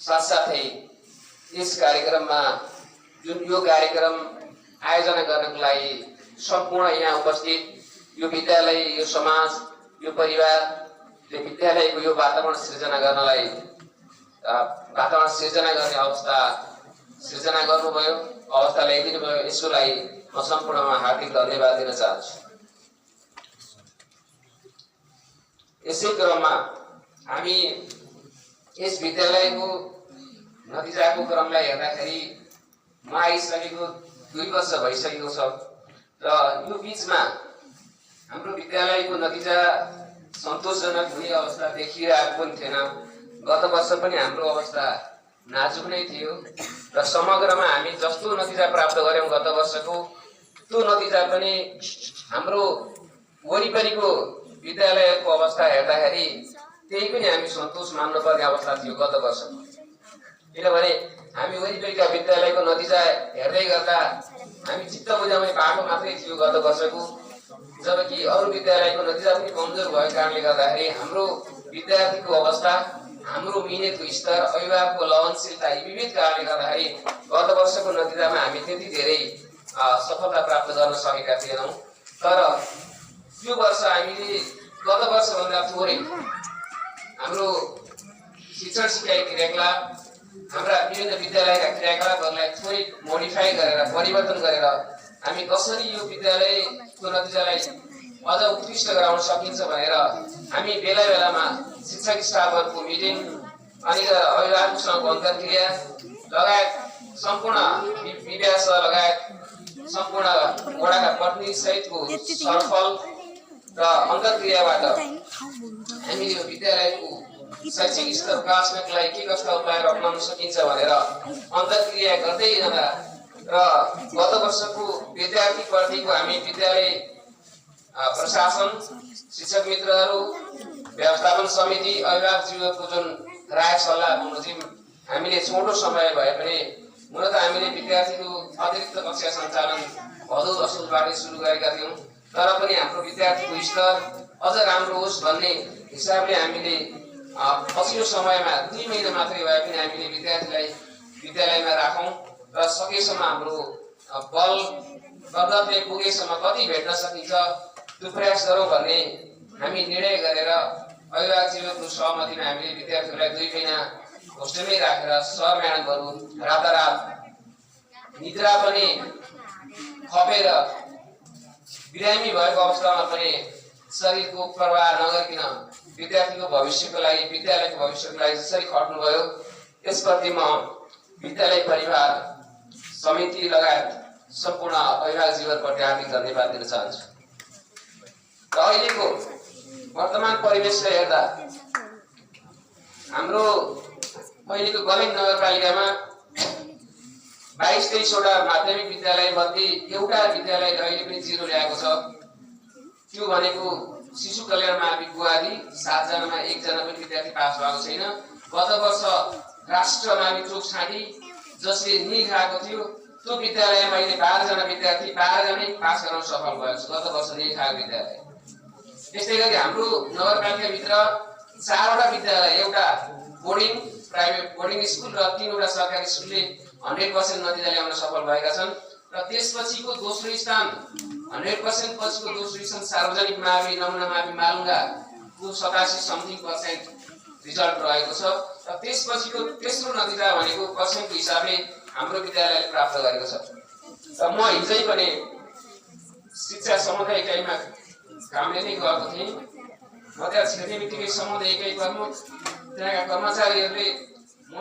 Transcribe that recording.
साथसाथै यस कार्यक्रममा जुन यो कार्यक्रम आयोजना गर्नको लागि सम्पूर्ण यहाँ उपस्थित यो विद्यालय, यो समाज, यो परिवारले विद्यालयको यो वातावरण सृजना गर्नलाई वातावरण सृजना गर्ने अवस्था सृजना गर्नुभयो, अवस्था ल्याइदिनु भयो। यसको लागि म सम्पूर्णमा हार्दिक धन्यवाद दिन चाहन्छु। यसै क्रममा हामी यस विद्यालयको नतिजाको क्रमलाई हेर्दाखेरि म आइसकेको 2 वर्ष भइसकेको छ र यो बीचमा हाम्रो विद्यालयको नतिजा सन्तोषजनक हुने अवस्था देखिरहेको पनि थिएन। गत वर्ष पनि हाम्रो अवस्था नाजुक नै थियो र समग्रमा हामी जस्तो नतिजा प्राप्त गर्यौं गत वर्षको त्यो नतिजा पनि हाम्रो वरिपरिको विद्यालयको अवस्था हेर्दाखेरि त्यही पनि हामी सन्तोष मान्नुपर्ने अवस्था थियो गत वर्षको। किनभने हामी वरिपरिका विद्यालयको नतिजा हेर्दै गर्दा हामी चित्त बुझाउने बाटो मात्रै थियो गत वर्षको, जबकि अरू विद्यालयको नतिजा पनि कमजोर भएको कारणले गर्दाखेरि हाम्रो विद्यार्थीको अवस्था, हाम्रो मिहिनेतको स्तर, अभिभावकको लगनशीलता यी विविध कारणले गर्दाखेरि गत वर्षको नतिजामा हामी त्यति धेरै सफलता प्राप्त गर्न सकेका थिएनौं। तर यो वर्ष हामीले गत वर्षभन्दा थोरै हाम्रो शिक्षण सिकाइ क्रियाकलाप, हाम्रा विभिन्न विद्यालयका क्रियाकलापहरूलाई थोरै मोडिफाई गरेर परिवर्तन गरेर हामी कसरी यो विद्यालयको नतिजालाई अझ उत्कृष्ट गराउन सकिन्छ भनेर हामी बेला बेलामा शिक्षक स्टाफहरूको मिटिङ अनि अभिभावकसँग अन्तर्क्रिया लगायत सम्पूर्ण विद्यास लगायत सम्पूर्ण वडाका प्रतिनिधि सहितको छलफल र अन्तर्क्रियाबाट हामीले यो विद्यालयको शैक्षिक स्तर विकासका लागि के कस्ता उपायहरू अपनाउन सकिन्छ भनेर अन्तर्क्रिया गर्दै जाँदा र गत वर्षको विद्यार्थीप्रतिको हामी विद्यालय प्रशासन, शिक्षक मित्रहरू, व्यवस्थापन समिति, अभिभावकज्यूहरूको जुन राय सल्लाह बमोजिम हामीले छोटो समय भए पनि मूलत हामीले विद्यार्थीको अतिरिक्त कक्षा सञ्चालन भदौ असोजबाटै सुरु गरेका थियौँ। तर पनि हाम्रो विद्यार्थीको स्तर अझ राम्रो होस् भन्ने हिसाबले हामीले पछिल्लो समयमा 2 महिना मात्रै भए पनि हामीले विद्यार्थीलाई विद्यालयमा राखौं र सकेसम्म हाम्रो बल गन्तव्य पुगेसम्म कति भेट्न सकिन्छ त्यो प्रयास गरौँ भन्ने हामी निर्णय गरेर अभिभावकज्यूहरूको सहमतिमा हामीले विद्यार्थीहरूलाई 2 महिना होस्टेलमै राखेर सर म्याडमहरू रातारात निद्रा पनि खपेर बिरामी भएको अवस्थामा पनि शरीरको प्रवाह नगरिकन विद्यार्थीको भविष्यको लागि, विद्यालयको भविष्यको लागि जसरी खट्नुभयो यसप्रति म विद्यालय परिवार समिति लगायत सम्पूर्ण अभिभावकज्यूहरूप्रति हार्दिक धन्यवाद दिन चाहन्छु। र अहिलेको वर्तमान परिवेशलाई हेर्दा हाम्रो अहिलेको गलैन नगरपालिकामा 22-23 वटा माध्यमिक विद्यालय मध्ये एउटा विद्यालयले अहिले पनि 0 ल्याएको छ। त्यो भनेको शिशु कल्याण मावि गुवादी 7 जनामा 1 जना पनि विद्यार्थी पास भएको छैन। गत वर्ष राष्ट्र मावि चोकछाडी जसले निखाएको थियो त्यो विद्यालयमा अहिले 12 जना विद्यार्थी 12 जनै पास गर्न सफल भएको छ गत वर्ष निखाएको विद्यालय। त्यस्तै गरी हाम्रो नगरपालिकाभित्र 4 वटा विद्यालय, एउटा बोर्डिङ प्राइभेट बोर्डिङ स्कुल र 3 वटा सरकारी स्कुलले 100% नतिजा ल्याउन सफल भएका छन्। र त्यसपछिको दोस्रो स्थान 100% पछिको दोस्रो स्थान सार्वजनिक मावि नमुना मावि मालुङ्गा को 87% रिजल्ट रहेको छ। र त्यसपछिको तेस्रो नतिजा भनेको पर्सेन्टको हिसाबले हाम्रो विद्यालयले प्राप्त गरेको छ। र म हिजै पनि शिक्षा समुदाय इकाइमा कामले नै गएको थिएँ। म त्यहाँ छिर्ने बित्तिकै समुदाय इकाइ प्रमुख, त्यहाँका कर्मचारीहरूले म